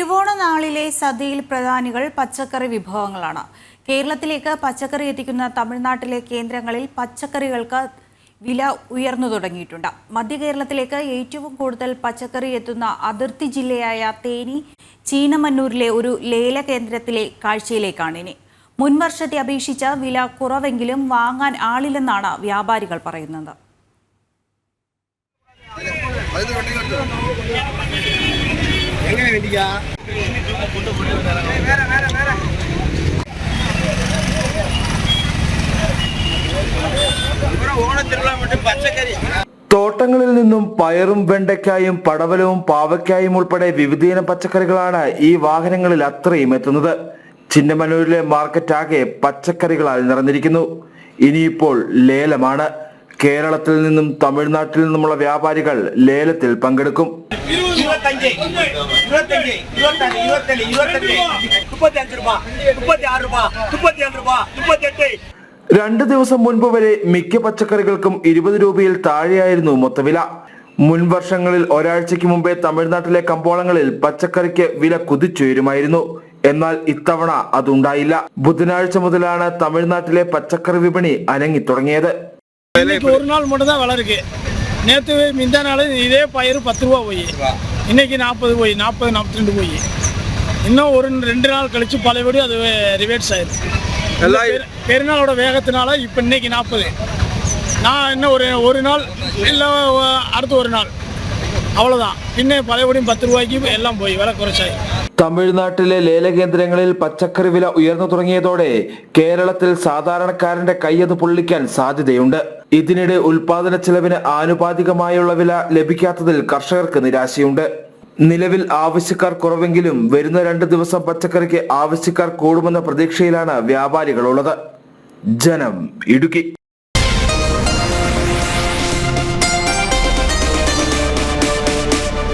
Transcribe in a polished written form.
തിരുവോണ നാളിലെ സദ്യയിൽ പ്രധാനികൾ പച്ചക്കറി വിഭവങ്ങളാണ്. കേരളത്തിലേക്ക് പച്ചക്കറി എത്തിക്കുന്ന തമിഴ്നാട്ടിലെ കേന്ദ്രങ്ങളിൽ പച്ചക്കറികൾക്ക് വില ഉയർന്നു തുടങ്ങിയിട്ടുണ്ട്. മധ്യ കേരളത്തിലേക്ക് ഏറ്റവും കൂടുതൽ പച്ചക്കറി എത്തുന്ന അതിർത്തി ജില്ലയായ തേനി ചീനമന്നൂരിലെ ഒരു ലേല കേന്ദ്രത്തിലെ കാഴ്ചയിലേക്കാണ് ഇനി. മുൻവർഷത്തെ അപേക്ഷിച്ച് വില കുറവെങ്കിലും വാങ്ങാൻ ആളില്ലെന്നാണ് വ്യാപാരികൾ പറയുന്നത്. തോട്ടങ്ങളിൽ നിന്നും പയറും വെണ്ടയ്ക്കായും പടവലവും പാവയ്ക്കായും ഉൾപ്പെടെ വിവിധയിനം പച്ചക്കറികളാണ് ഈ വാഹനങ്ങളിൽ അത്രയും എത്തുന്നത്. ചിന്നമന്നൂരിലെ മാർക്കറ്റ് ആകെ പച്ചക്കറികളാൽ നിറഞ്ഞിരിക്കുന്നു. ഇനിയിപ്പോൾ ലേലമാണ്. കേരളത്തിൽ നിന്നും തമിഴ്നാട്ടിൽ നിന്നുമുള്ള വ്യാപാരികൾ ലേലത്തിൽ പങ്കെടുക്കും. 2 ദിവസം മുൻപ് വരെ മിക്ക പച്ചക്കറികൾക്കും 20 രൂപയിൽ താഴെയായിരുന്നു മൊത്തവില. മുൻ വർഷങ്ങളിൽ ഒരാഴ്ചയ്ക്ക് മുമ്പേ തമിഴ്നാട്ടിലെ കമ്പോളങ്ങളിൽ പച്ചക്കറിക്ക് വില കുതിച്ചുയരുമായിരുന്നു. എന്നാൽ ഇത്തവണ അതുണ്ടായില്ല. ബുധനാഴ്ച മുതലാണ് തമിഴ്നാട്ടിലെ പച്ചക്കറി വിപണി അനങ്ങി തുടങ്ങിയത്. ஒரு நாள் மட்டும் தான் விலை இருக்கு. நேற்று முந்தா நாள் இதே பயிர் 10 ரூபா போய், இன்னைக்கு 40 போய், 40 42 போய். இன்னும் ஒரு 2 நாள் கழிச்சு பழையபடி அது ரிவேர்ஸ் ஆயிடும். பெருநாளோட வேகத்தினால இப்போ இன்னைக்கு 40, நான் இன்னும் ஒரு நாள் இல்லை அடுத்த ஒரு நாள் அவ்வளோதான். പിന്നെ പലപടിയും 10 രൂപയ്ക്ക് എല്ലാം പോയി, വില കുറച്ചായി. തമിഴ്നാട്ടിലെ ലേലകേന്ദ്രങ്ങളിൽ പച്ചക്കറി വില ഉയർന്നു തുടങ്ങിയതോടെ കേരളത്തിൽ സാധാരണക്കാരന്റെ കൈയത് പൊള്ളിക്കാൻ സാധ്യതയുണ്ട്. ഇതിനിടെ ഉൽപാദന ചെലവിന് ആനുപാതികമായുള്ള വില ലഭിക്കാത്തതിൽ കർഷകർക്ക് നിരാശയുണ്ട്. നിലവിൽ ആവശ്യക്കാർ കുറവെങ്കിലും വരുന്ന 2 ദിവസം പച്ചക്കറിക്ക് ആവശ്യക്കാർ കൂടുമെന്ന പ്രതീക്ഷയിലാണ് വ്യാപാരികളുള്ളത്. ജനം, ഇടുക്കി.